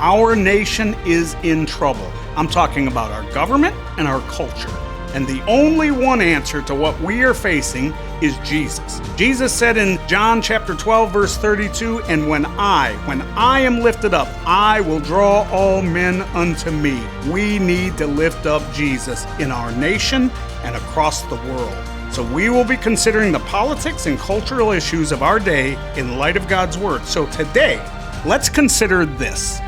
Our nation is in trouble. I'm talking about our government and our culture. And the only one answer to what we are facing is Jesus. Jesus said in John chapter 12, verse 32, and when I am lifted up, I will draw all men unto me. We need to lift up Jesus in our nation and across the world. So we will be considering the politics and cultural issues of our day in light of God's Word. So today, let's consider this.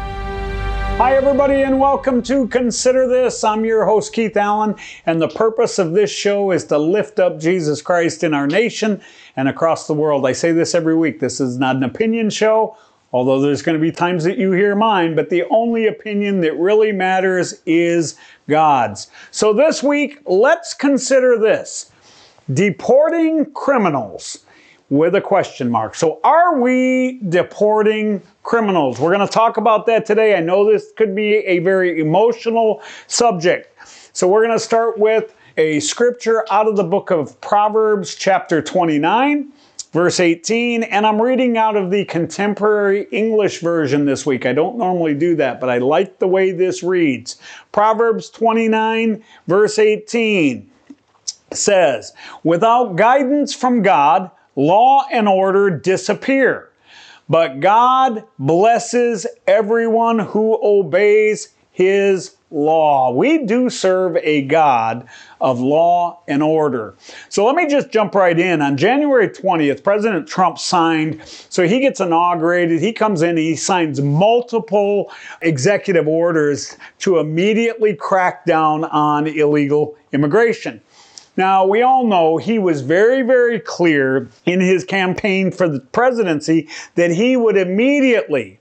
Hi, everybody, and welcome to Consider This. I'm your host, Keith Allen, and the purpose of this show is to lift up Jesus Christ in our nation and across the world. I say this every week. This is not an opinion show, although there's going to be times that you hear mine, but the only opinion that really matters is God's. So this week, let's consider this: deporting criminals. With a question mark. So are we deporting criminals? We're going to talk about that today. I know this could be a very emotional subject. So we're going to start with a scripture out of the book of Proverbs, chapter 29, verse 18. And I'm reading out of the Contemporary English Version this week. I don't normally do that, but I like the way this reads. Proverbs 29, verse 18 says, "Without guidance from God, law and order disappear, but God blesses everyone who obeys His law." We do serve a God of law and order. So let me just jump right in. On January 20th, President Trump signed, so he gets inaugurated, he comes in, he signs multiple executive orders to immediately crack down on illegal immigration. Now, we all know he was very, very clear in his campaign for the presidency that he would immediately,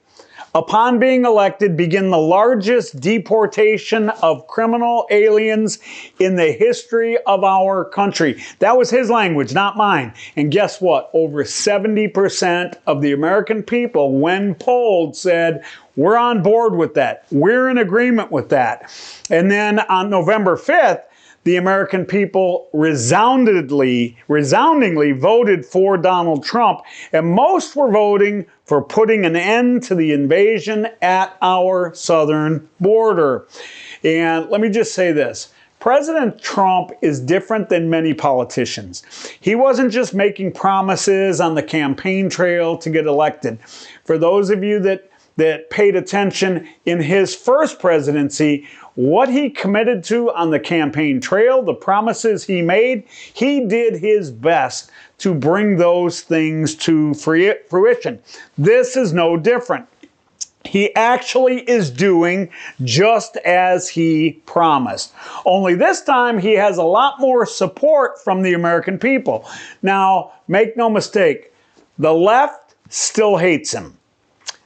upon being elected, begin the largest deportation of criminal aliens in the history of our country. That was his language, not mine. And guess what? Over 70% of the American people, when polled, said, we're on board with that. We're in agreement with that. And then on November 5th, the American people resoundingly voted for Donald Trump, and most were voting for putting an end to the invasion at our southern border. And let me just say this. President Trump is different than many politicians. He wasn't just making promises on the campaign trail to get elected. For those of you that paid attention in his first presidency, what he committed to on the campaign trail, the promises he made, he did his best to bring those things to fruition. This is no different. He actually is doing just as he promised. Only this time he has a lot more support from the American people. Now, make no mistake, the left still hates him.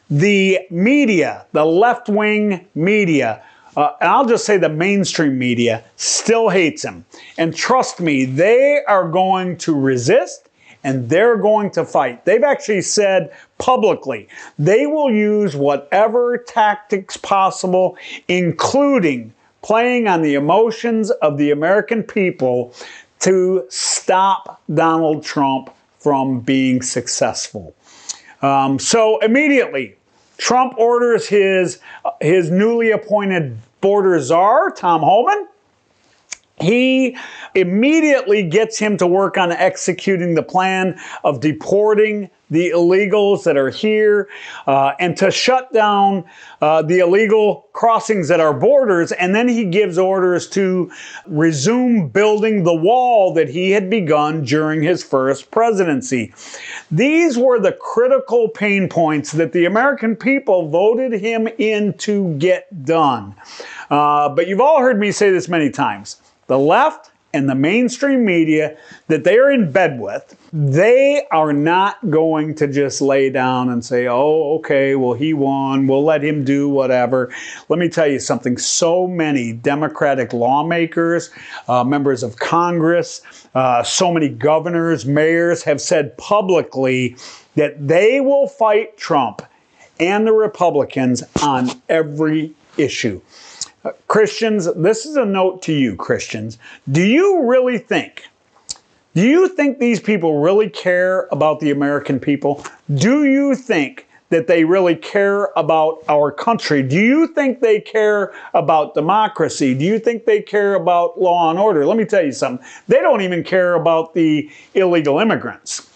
The media, the left-wing media, and I'll just say the mainstream media, still hates him. And trust me, they are going to resist and they're going to fight. They've actually said publicly they will use whatever tactics possible, including playing on the emotions of the American people, to stop Donald Trump from being successful. So immediately, Trump orders his newly appointed border czar, Tom Homan. He immediately gets him to work on executing the plan of deporting the illegals that are here and to shut down the illegal crossings at our borders. And then he gives orders to resume building the wall that he had begun during his first presidency. These were the critical pain points that the American people voted him in to get done. But you've all heard me say this many times. The left and the mainstream media that they are in bed with, they are not going to just lay down and say, oh, okay, well, he won, we'll let him do whatever. Let me tell you something. So many Democratic lawmakers, members of Congress, so many governors, mayors have said publicly that they will fight Trump and the Republicans on every issue. Christians, this is a note to you, Christians. Do you think these people really care about the American people? Do you think that they really care about our country? Do you think they care about democracy? Do you think they care about law and order? Let me tell you something. They don't even care about the illegal immigrants.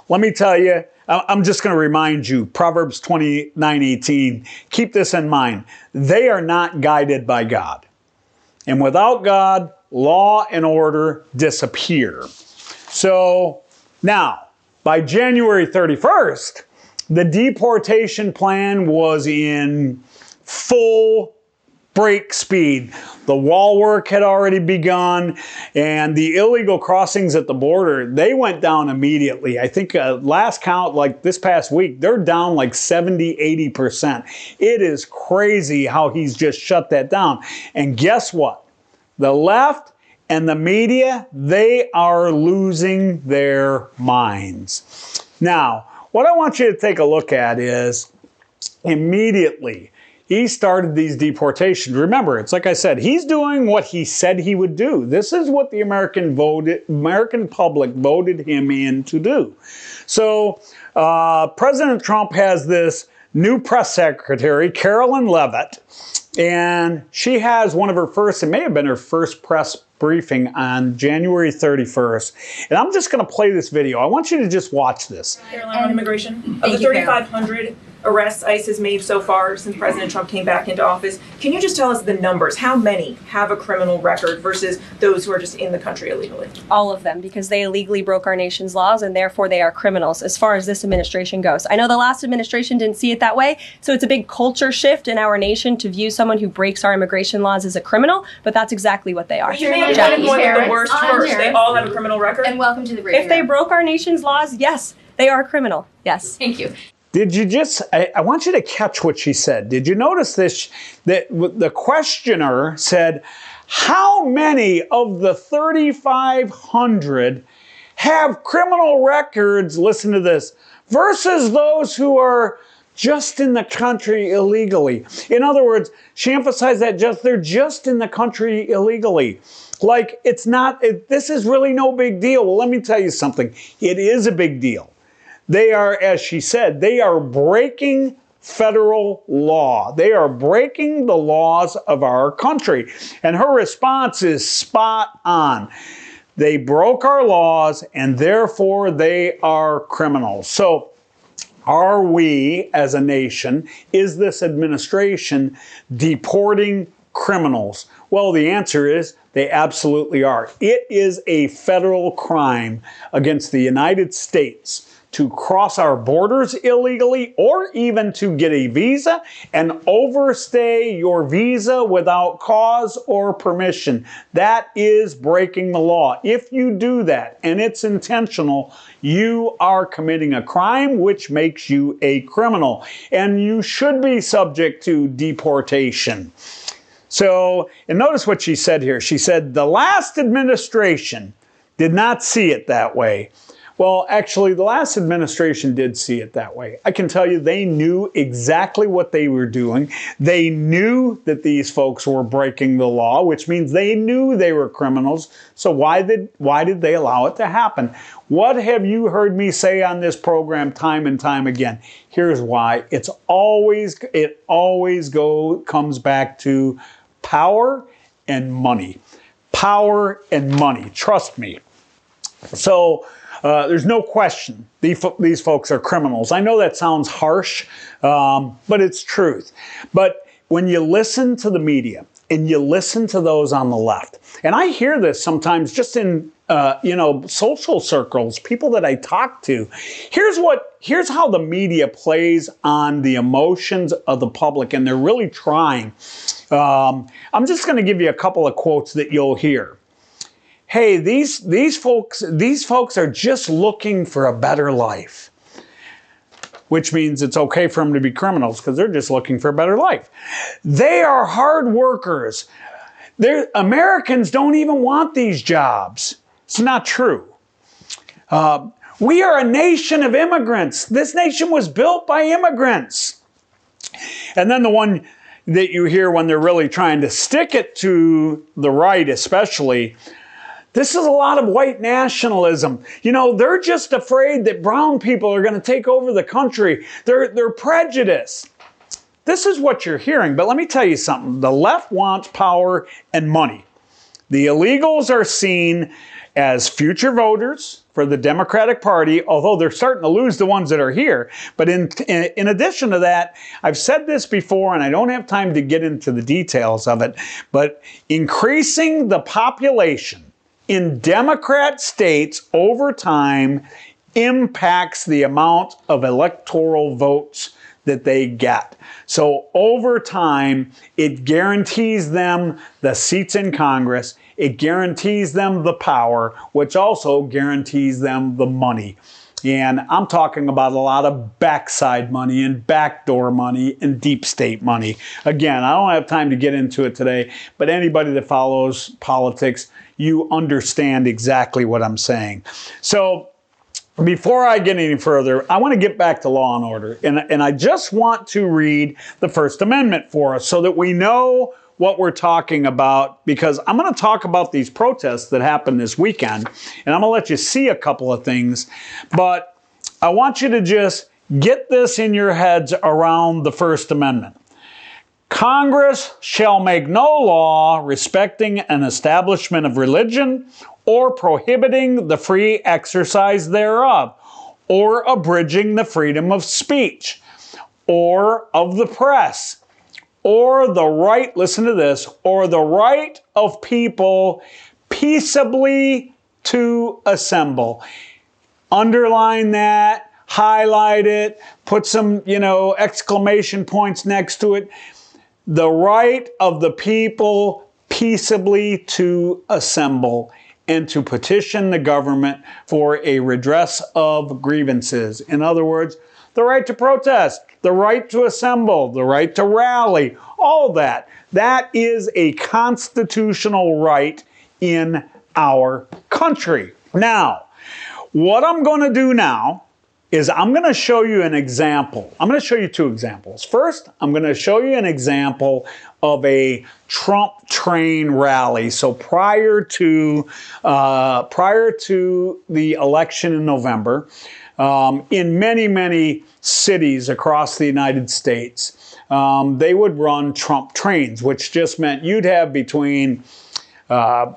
Let me tell you, I'm just going to remind you, Proverbs 29:18, keep this in mind. They are not guided by God. And without God, law and order disappear. So now, by January 31st, the deportation plan was in full break speed. The wall work had already begun, and the illegal crossings at the border, they went down immediately. I think last count, like this past week, they're down like 70–80%. It is crazy how he's just shut that down. And guess what? The left and the media, they are losing their minds. Now, what I want you to take a look at is immediately he started these deportations. Remember, it's like I said, he's doing what he said he would do. This is what the American public voted him in to do. So President Trump has this new press secretary, Carolyn Leavitt, and she has one of her first, it may have been her first press briefing on January 31st. And I'm just going to play this video. I want you to just watch this. Carolyn, on immigration, of the 3,500 arrests ICE has made so far since President Trump came back into office, can you just tell us the numbers? How many have a criminal record versus those who are just in the country illegally? All of them, because they illegally broke our nation's laws and therefore they are criminals as far as this administration goes. I know the last administration didn't see it that way, so it's a big culture shift in our nation to view someone who breaks our immigration laws as a criminal, but that's exactly what they are. You may have been one of the worst first. They all have a criminal record. And welcome to the briefing. If they broke our nation's laws, yes, they are a criminal. Yes. Thank you. Did you just, I want you to catch what she said. Did you notice this, that the questioner said, how many of the 3,500 have criminal records, listen to this, versus those who are just in the country illegally? In other words, she emphasized that they're just in the country illegally. Like, it's not, this is really no big deal. Well, let me tell you something. It is a big deal. They are, as she said, they are breaking federal law. They are breaking the laws of our country. And her response is spot on. They broke our laws and therefore they are criminals. So are we, as a nation, is this administration deporting criminals? Well, the answer is they absolutely are. It is a federal crime against the United States to cross our borders illegally or even to get a visa and overstay your visa without cause or permission. That is breaking the law. If you do that and it's intentional, you are committing a crime which makes you a criminal and you should be subject to deportation. So, and notice what she said here. She said the last administration did not see it that way. Well, actually, the last administration did see it that way. I can tell you they knew exactly what they were doing. They knew that these folks were breaking the law, which means they knew they were criminals. So why did they allow it to happen? What have you heard me say on this program time and time again? Here's why. It always comes back to power and money. Power and money. Trust me. So there's no question these folks are criminals. I know that sounds harsh, but it's truth. But when you listen to the media and you listen to those on the left, and I hear this sometimes just in social circles, people that I talk to, here's how the media plays on the emotions of the public, and they're really trying. I'm just going to give you a couple of quotes that you'll hear. Hey, these folks are just looking for a better life, which means it's okay for them to be criminals because they're just looking for a better life. They are hard workers. Americans don't even want these jobs. It's not true. We are a nation of immigrants. This nation was built by immigrants. And then the one that you hear when they're really trying to stick it to the right especially, This is a lot of white nationalism. You know, they're just afraid that brown people are going to take over the country. They're prejudiced. This is what you're hearing, but let me tell you something. The left wants power and money. The illegals are seen as future voters for the Democratic Party, although they're starting to lose the ones that are here. But in addition to that, I've said this before, and I don't have time to get into the details of it, but increasing the population in Democrat states over time impacts the amount of electoral votes that they get. So over time, it guarantees them the seats in Congress. It guarantees them the power, which also guarantees them the money. And I'm talking about a lot of backside money and backdoor money and deep state money. Again, I don't have time to get into it today, but anybody that follows politics, you understand exactly what I'm saying. So before I get any further, I want to get back to law and order. And I just want to read the First Amendment for us so that we know what we're talking about, because I'm going to talk about these protests that happened this weekend, and I'm going to let you see a couple of things. But I want you to just get this in your heads around the First Amendment. Congress shall make no law respecting an establishment of religion or prohibiting the free exercise thereof, or abridging the freedom of speech, or of the press, or the right, listen to this, or the right of people peaceably to assemble. Underline that, highlight it, put some, exclamation points next to it. The right of the people peaceably to assemble and to petition the government for a redress of grievances. In other words, the right to protest, the right to assemble, the right to rally, all that. That is a constitutional right in our country. Now, what I'm going to do now is I'm going to show you an example. I'm going to show you two examples. First, I'm going to show you an example of a Trump train rally. So prior to the election in November, in many, many cities across the United States, they would run Trump trains, which just meant you'd have between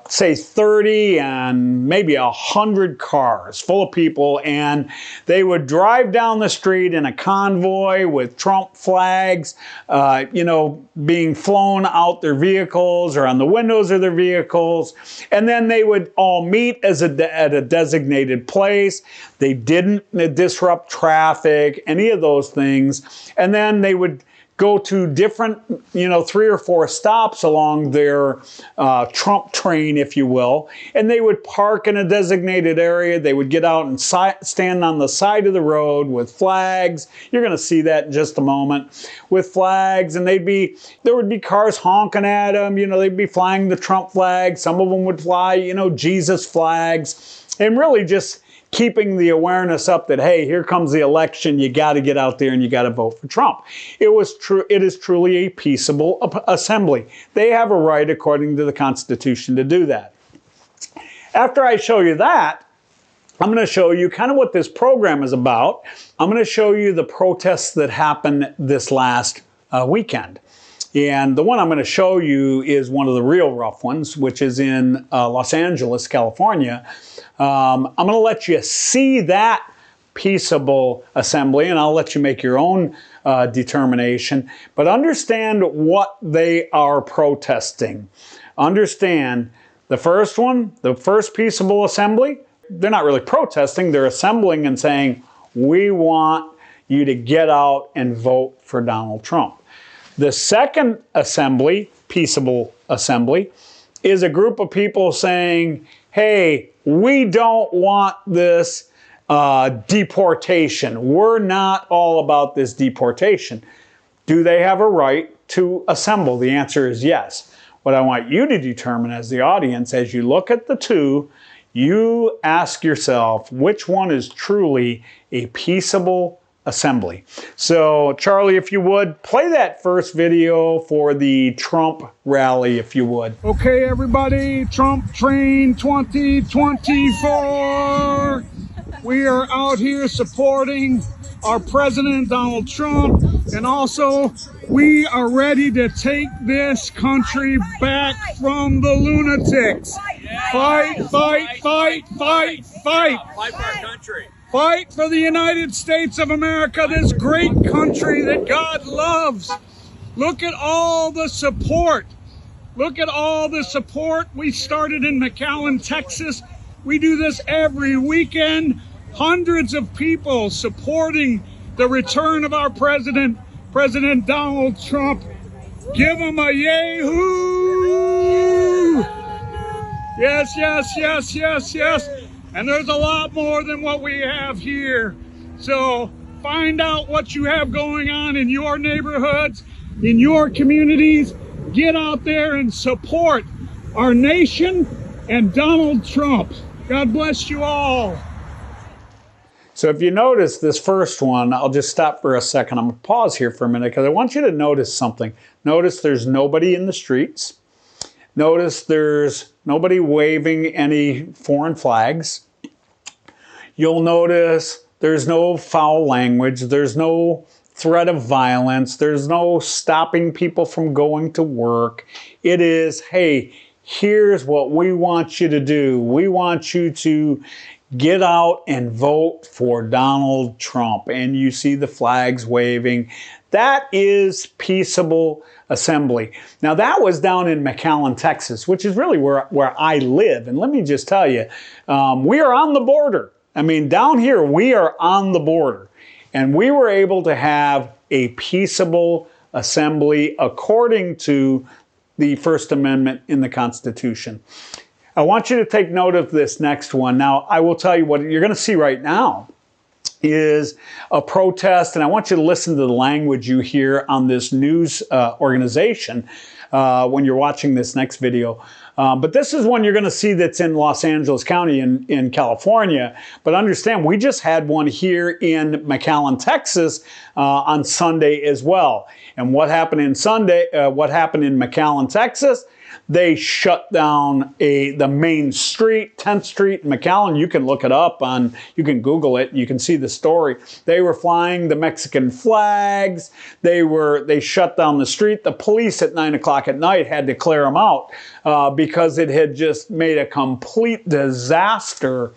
say 30 and maybe 100 cars full of people, and they would drive down the street in a convoy with Trump flags, being flown out their vehicles or on the windows of their vehicles. And then they would all meet at a designated place. They didn't disrupt traffic, any of those things. And then they would go to different, 3 or 4 stops along their Trump train, if you will, and they would park in a designated area. They would get out and stand on the side of the road with flags. You're going to see that in just a moment, with flags, and there would be cars honking at them. They'd be flying the Trump flag. Some of them would fly, Jesus flags, and really just keeping the awareness up that, hey, here comes the election. You got to get out there and you got to vote for Trump. It is truly a peaceable assembly. They have a right, according to the Constitution, to do that. After I show you that, I'm going to show you kind of what this program is about. I'm going to show you the protests that happened this last weekend. And the one I'm going to show you is one of the real rough ones, which is in Los Angeles, California. I'm going to let you see that peaceable assembly, and I'll let you make your own determination. But understand what they are protesting. Understand the first one, the first peaceable assembly, they're not really protesting. They're assembling and saying, we want you to get out and vote for Donald Trump. The second assembly, peaceable assembly, is a group of people saying, hey, we don't want this deportation. We're not all about this deportation. Do they have a right to assemble? The answer is yes. What I want you to determine as the audience, as you look at the two, you ask yourself, which one is truly a peaceable assembly. So, Charlie, if you would, play that first video for the Trump rally, if you would. Okay, everybody, Trump Train 2024. We are out here supporting our President Donald Trump, and also we are ready to take this country back from the lunatics. Fight, fight, fight, fight, fight. Fight for our country. Fight for the United States of America, this great country that God loves. Look at all the support. Look at all the support. We started in McAllen, Texas. We do this every weekend. Hundreds of people supporting the return of our president, President Donald Trump. Give him a yay-hoo! Yes, yes, yes, yes, yes. And there's a lot more than what we have here. So find out what you have going on in your neighborhoods, in your communities. Get out there and support our nation and Donald Trump. God bless you all. So if you notice this first one, I'll just stop for a second. I'm going to pause here for a minute because I want you to notice something. Notice there's nobody in the streets. Notice there's nobody waving any foreign flags. You'll notice there's no foul language. There's no threat of violence. There's no stopping people from going to work. It is, hey, here's what we want you to do. We want you to get out and vote for Donald Trump. And you see the flags waving. That is peaceable assembly. Now, that was down in McAllen, Texas, which is really where I live. And let me just tell you, we are on the border. I mean, down here, we are on the border. And we were able to have a peaceable assembly according to the First Amendment in the Constitution. I want you to take note of this next one. Now, I will tell you what you're going to see right now is a protest, and I want you to listen to the language you hear on this news organization when you're watching this next video. But this is one you're going to see that's in Los Angeles County in California. But understand, we just had one here in McAllen, Texas on Sunday as well. And what happened in McAllen, Texas? They shut down the main street, 10th Street in McAllen. You can look it up you can Google it. You can see the story. They were flying the Mexican flags. They shut down the street. The police at 9 o'clock at night had to clear them out because it had just made a complete disaster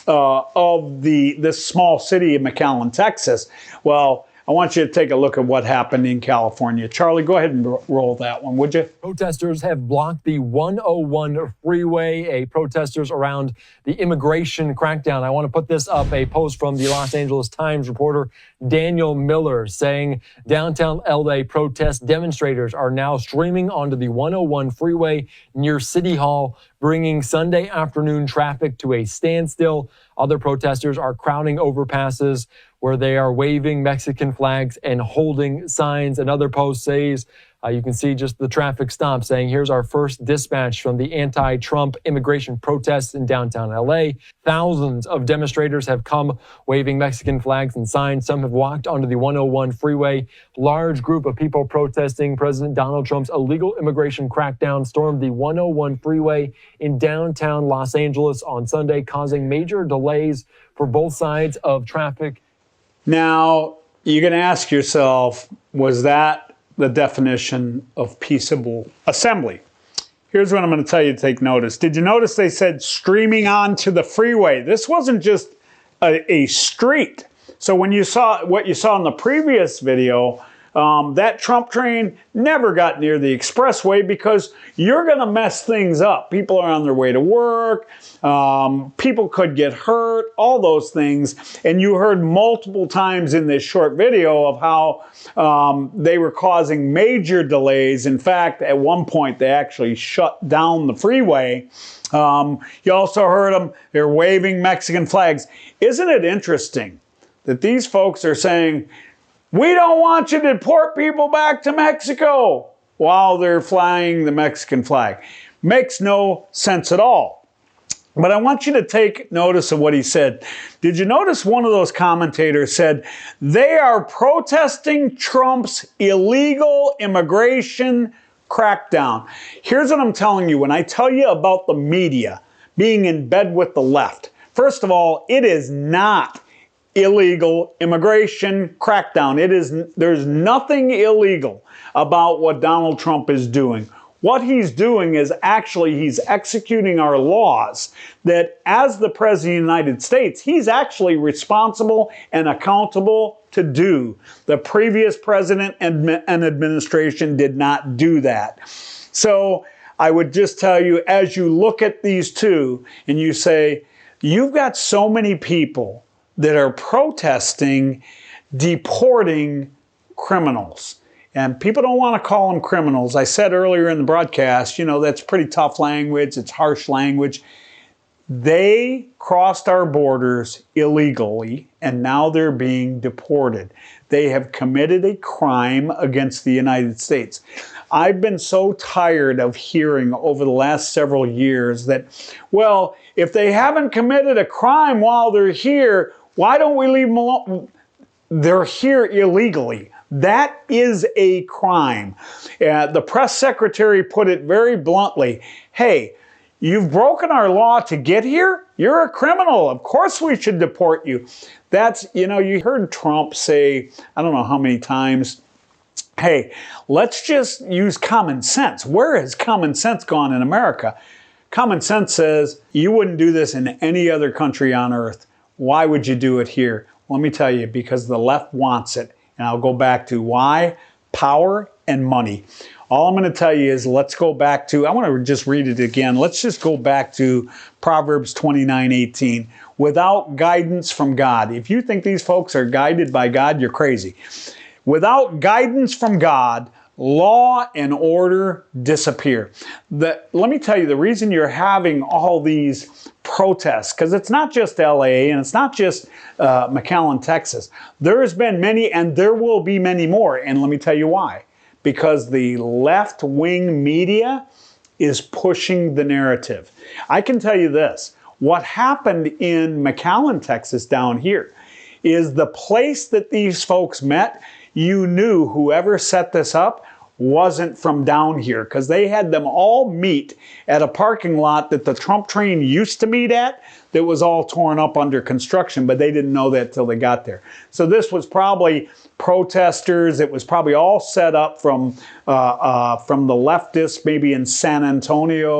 of this small city of McAllen, Texas. Well, I want you to take a look at what happened in California. Charlie, go ahead and roll that one, would you? Protesters have blocked the 101 freeway, protesters around the immigration crackdown. I want to put this up, a post from the Los Angeles Times reporter Daniel Miller saying downtown LA protest demonstrators are now streaming onto the 101 freeway near City Hall, bringing Sunday afternoon traffic to a standstill. Other protesters are crowding overpasses where they are waving Mexican flags and holding signs. Another post says, you can see just the traffic stop saying, here's our first dispatch from the anti-Trump immigration protests in downtown LA. Thousands of demonstrators have come waving Mexican flags and signs. Some have walked onto the 101 freeway. Large group of people protesting President Donald Trump's illegal immigration crackdown stormed the 101 freeway in downtown Los Angeles on Sunday, causing major delays for both sides of traffic. Now, you can ask yourself, was that the definition of peaceable assembly? Here's what I'm going to tell you to take notice. Did you notice they said streaming onto the freeway? This wasn't just a street. So when you saw what you saw in the previous video, that Trump train never got near the expressway because you're going to mess things up. People are on their way to work. People could get hurt, all those things. And you heard multiple times in this short video of how they were causing major delays. In fact, at one point, they actually shut down the freeway. You also heard them, they're waving Mexican flags. Isn't it interesting that these folks are saying, we don't want you to deport people back to Mexico while they're flying the Mexican flag? Makes no sense at all. But I want you to take notice of what he said. Did you notice one of those commentators said, they are protesting Trump's illegal immigration crackdown? Here's what I'm telling you. When I tell you about the media being in bed with the left, first of all, it is not illegal immigration crackdown. There's nothing illegal about what Donald Trump is doing. What he's doing is actually he's executing our laws that as the President of the United States, he's actually responsible and accountable to do. The previous president and administration did not do that. So I would just tell you, as you look at these two and you say, you've got so many people that are protesting deporting criminals. And people don't want to call them criminals. I said earlier in the broadcast, that's pretty tough language. It's harsh language. They crossed our borders illegally, and now they're being deported. They have committed a crime against the United States. I've been so tired of hearing over the last several years that, well, if they haven't committed a crime while they're here, why don't we leave them alone? They're here illegally. That is a crime. The press secretary put it very bluntly. Hey, you've broken our law to get here? You're a criminal. Of course we should deport you. That's, you heard Trump say, I don't know how many times, hey, let's just use common sense. Where has common sense gone in America? Common sense says you wouldn't do this in any other country on earth. Why would you do it here? Let me tell you, because the left wants it. And I'll go back to why? Power and money. All I'm going to tell you is let's go back to, I want to just read it again. Let's just go back to Proverbs 29:18. Without guidance from God. If you think these folks are guided by God, you're crazy. Without guidance from God, law and order disappear. Let me tell you, the reason you're having all these protests, because it's not just LA and it's not just McAllen, Texas. There has been many and there will be many more. And let me tell you why. Because the left-wing media is pushing the narrative. I can tell you this. What happened in McAllen, Texas down here is the place that these folks met, you knew whoever set this up wasn't from down here because they had them all meet at a parking lot that the Trump train used to meet at that was all torn up under construction, but they didn't know that till they got there. So this was probably protesters. It was probably all set up from the leftists, maybe in San Antonio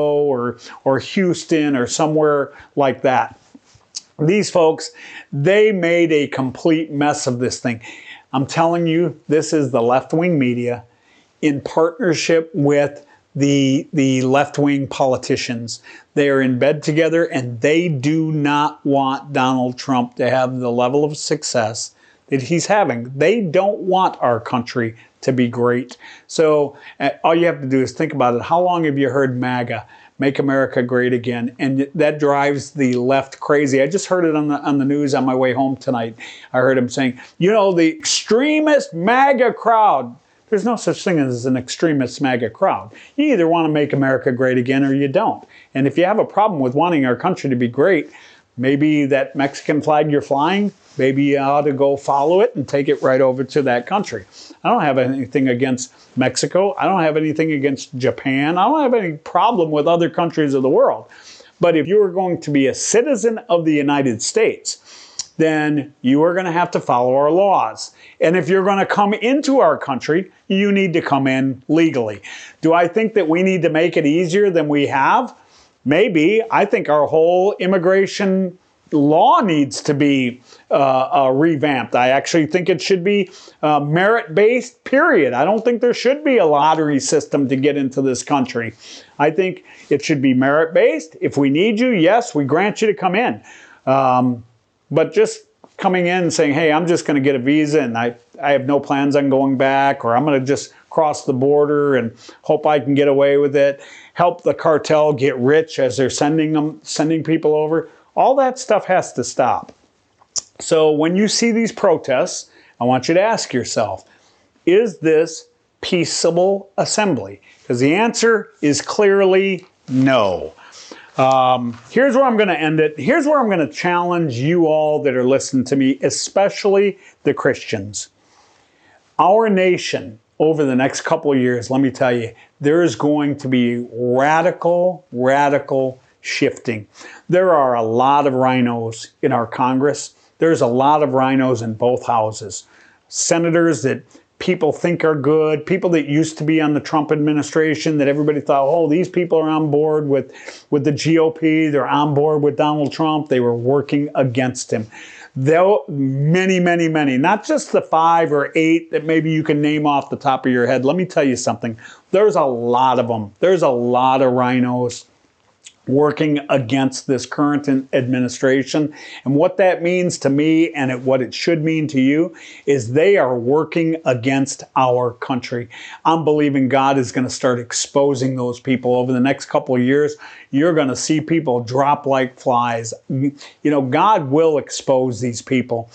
or Houston or somewhere like that. These folks, they made a complete mess of this thing. I'm telling you, this is the left-wing media in partnership with the left-wing politicians. They are in bed together and they do not want Donald Trump to have the level of success that he's having. They don't want our country to be great. So all you have to do is think about it. How long have you heard MAGA, Make America Great Again? And that drives the left crazy. I just heard it on the news on my way home tonight. I heard him saying, the extremist MAGA crowd. There's no such thing as an extremist MAGA crowd. You either want to make America great again or you don't. And if you have a problem with wanting our country to be great, maybe that Mexican flag you're flying, maybe you ought to go follow it and take it right over to that country. I don't have anything against Mexico. I don't have anything against Japan. I don't have any problem with other countries of the world. But if you are going to be a citizen of the United States, then you are going to have to follow our laws. And if you're going to come into our country, you need to come in legally. Do I think that we need to make it easier than we have? Maybe. I think our whole immigration law needs to be revamped. I actually think it should be merit-based, period. I don't think there should be a lottery system to get into this country. I think it should be merit-based. If we need you, yes, we grant you to come in. But just coming in and saying, hey, I'm just going to get a visa and I have no plans on going back, or I'm going to just cross the border and hope I can get away with it, help the cartel get rich as they're sending people over. All that stuff has to stop. So when you see these protests, I want you to ask yourself, is this peaceable assembly? Because the answer is clearly no. Here's where I'm going to end it. Here's where I'm going to challenge you all that are listening to me, especially the Christians. Our nation, over the next couple of years, let me tell you, there is going to be radical shifting. There are a lot of rhinos in our Congress. There's a lot of rhinos in both houses. Senators that people think are good, people that used to be on the Trump administration that everybody thought, oh, these people are on board with the GOP, they're on board with Donald Trump. They were working against him. Though many, not just the 5 or 8 that maybe you can name off the top of your head. Let me tell you something. There's a lot of them. There's a lot of rhinos working against this current administration. And what that means to me and what it should mean to you is they are working against our country. I'm believing God is going to start exposing those people over the next couple of years. You're going to see people drop like flies. You know, God will expose these people.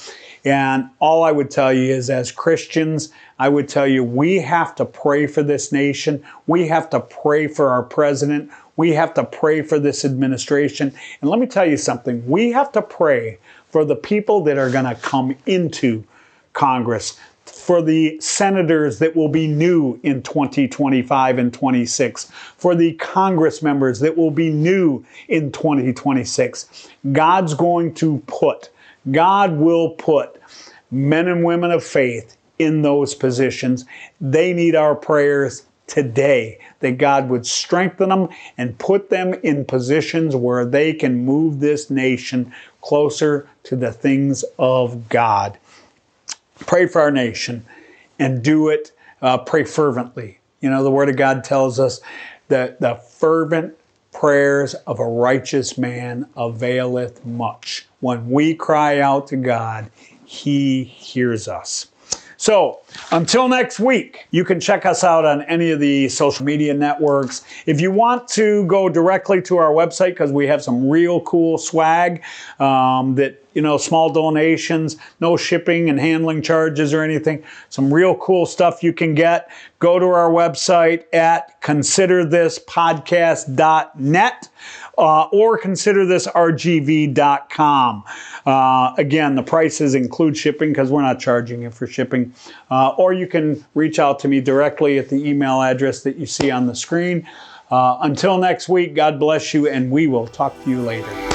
And all I would tell you is, as Christians, I would tell you we have to pray for this nation. We have to pray for our president. We have to pray for this administration. And let me tell you something. We have to pray for the people that are going to come into Congress, for the senators that will be new in 2025 and 26, for the Congress members that will be new in 2026. God will put men and women of faith in those positions. They need our prayers today, that God would strengthen them and put them in positions where they can move this nation closer to the things of God. Pray for our nation and do it, pray fervently. You know, the Word of God tells us that the fervent prayers of a righteous man availeth much. When we cry out to God, He hears us. So, until next week, you can check us out on any of the social media networks. If you want to go directly to our website, because we have some real cool swag that, you know, small donations, no shipping and handling charges or anything, some real cool stuff you can get. Go to our website at considerthispodcast.net. Or considerthisrgv.com. Again, the prices include shipping because we're not charging you for shipping. Or you can reach out to me directly at the email address that you see on the screen. Until next week, God bless you, and we will talk to you later.